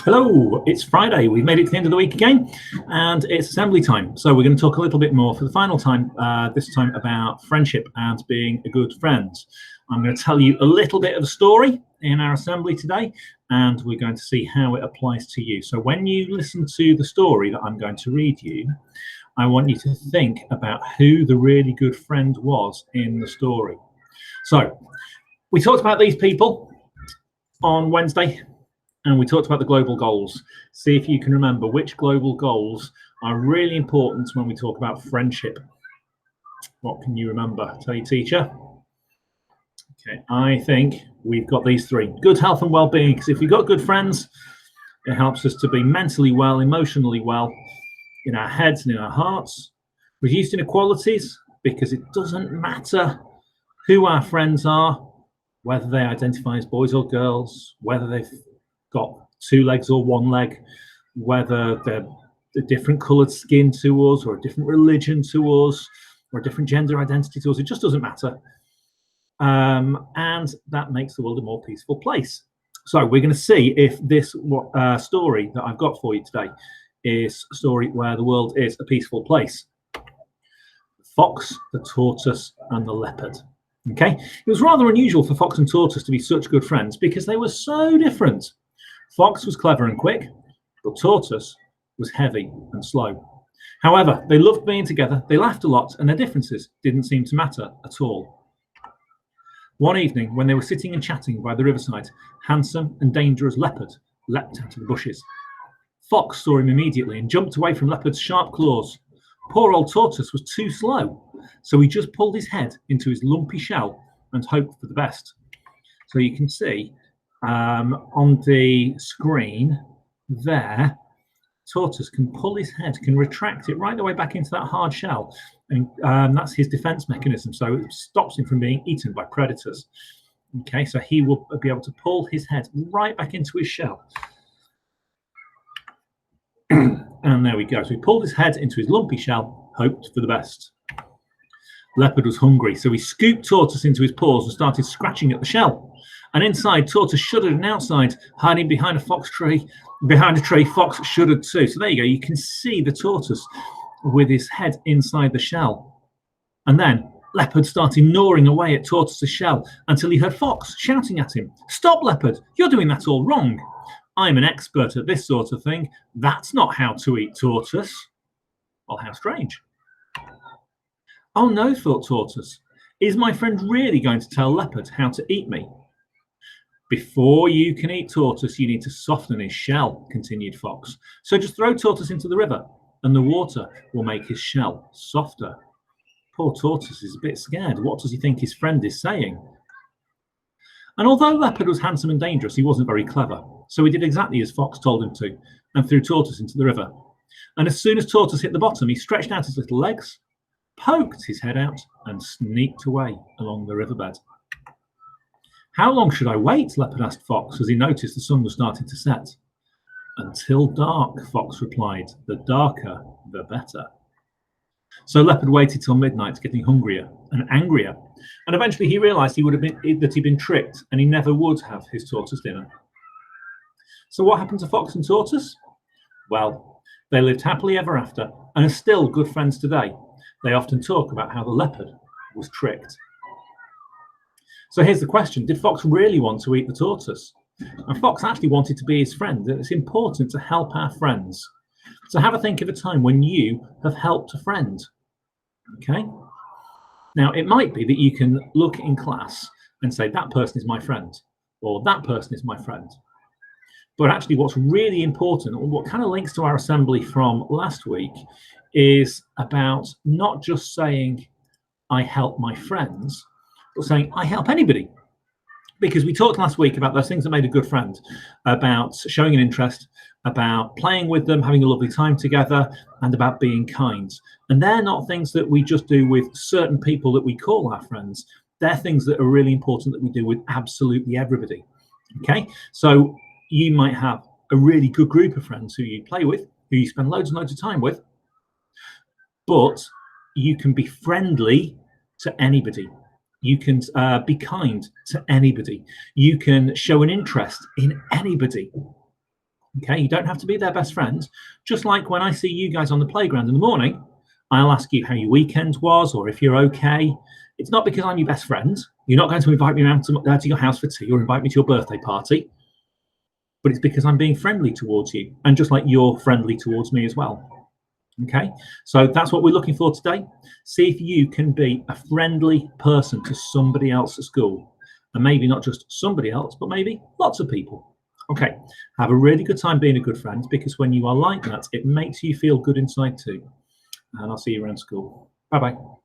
Hello, it's Friday. We've made it to the end of the week again, and it's assembly time. So we're going to talk a little bit more for the final time, this time about friendship and being a good friend. I'm going to tell you a little bit of a story in our assembly today, and we're going to see how it applies to you. So when you listen to the story that I'm going to read you, I want you to think about who the really good friend was in the story. So we talked about these people on Wednesday, and we talked about the global goals. See if you can remember which global goals are really important when we talk about friendship. What can you remember? Tell your teacher. Okay, I think we've got these three. Good health and well-being, because if we've got good friends, it helps us to be mentally well, emotionally well, in our heads and in our hearts. Reduced inequalities, because it doesn't matter who our friends are, whether they identify as boys or girls, whether they've got two legs or one leg, whether they're a different coloured skin to us, or a different religion to us, or a different gender identity to us. It just doesn't matter. And that makes the world a more peaceful place. So we're going to see if this story that I've got for you today is a story where the world is a peaceful place. The fox, the tortoise, and the leopard. Okay, it was rather unusual for fox and tortoise to be such good friends because they were so different. Fox was clever and quick, but tortoise was heavy and slow. However, they loved being together, they laughed a lot, and their differences didn't seem to matter at all. One evening, when they were sitting and chatting by the riverside, handsome and dangerous Leopard leapt out of the bushes. Fox saw him immediately and jumped away from Leopard's sharp claws. Poor old Tortoise was too slow, so he just pulled his head into his lumpy shell and hoped for the best. So you can see on the screen there, Tortoise can pull his head, can retract it right the way back into that hard shell, and that's his defense mechanism, so it stops him from being eaten by predators. Okay, so he will be able to pull his head right back into his shell. And there we go. So he pulled his head into his lumpy shell, hoped for the best. Leopard was hungry, so he scooped Tortoise into his paws and started scratching at the shell. And inside, Tortoise shuddered, and outside, hiding behind a tree, Fox shuddered too. So there you go. You can see the tortoise with his head inside the shell. And then Leopard started gnawing away at Tortoise's shell until he heard Fox shouting at him, "Stop, Leopard! You're doing that all wrong. I'm an expert at this sort of thing. That's not how to eat tortoise." Well, how strange. Oh no, thought Tortoise. Is my friend really going to tell Leopard how to eat me? Before you can eat Tortoise, you need to soften his shell, continued Fox. So just throw Tortoise into the river, and the water will make his shell softer. Poor Tortoise is a bit scared. What does he think his friend is saying? And although Leopard was handsome and dangerous, he wasn't very clever. So he did exactly as Fox told him to, and threw Tortoise into the river. And as soon as Tortoise hit the bottom, he stretched out his little legs, poked his head out, and sneaked away along the riverbed. How long should I wait? Leopard asked Fox as he noticed the sun was starting to set. Until dark, Fox replied. The darker, the better. So Leopard waited till midnight, getting hungrier and angrier, and eventually he realized that he'd been tricked and he never would have his tortoise dinner. So what happened to Fox and Tortoise? Well, they lived happily ever after and are still good friends today. They often talk about how the leopard was tricked. So here's the question. Did Fox really want to eat the tortoise? And Fox actually wanted to be his friend. And it's important to help our friends. So have a think of a time when you have helped a friend. Okay? Now, it might be that you can look in class and say, that person is my friend, or that person is my friend. But actually what's really important, or what kind of links to our assembly from last week, is about not just saying, I help my friends, but saying, I help anybody. Because we talked last week about those things that made a good friend, about showing an interest, about playing with them, having a lovely time together, and about being kind. And they're not things that we just do with certain people that we call our friends. They're things that are really important that we do with absolutely everybody. Okay? So you might have a really good group of friends who you play with, who you spend loads and loads of time with, but you can be friendly to anybody. You can be kind to anybody. You can show an interest in anybody. Okay, you don't have to be their best friend. Just like when I see you guys on the playground in the morning, I'll ask you how your weekend was or if you're okay. It's not because I'm your best friend. You're not going to invite me around to your house for tea or invite me to your birthday party. But it's because I'm being friendly towards you, and just like you're friendly towards me as well. Okay, so that's what we're looking for today. See if you can be a friendly person to somebody else at school, and maybe not just somebody else, but maybe lots of people. Okay, have a really good time being a good friend, because when you are like that, it makes you feel good inside too. And I'll see you around school. Bye bye.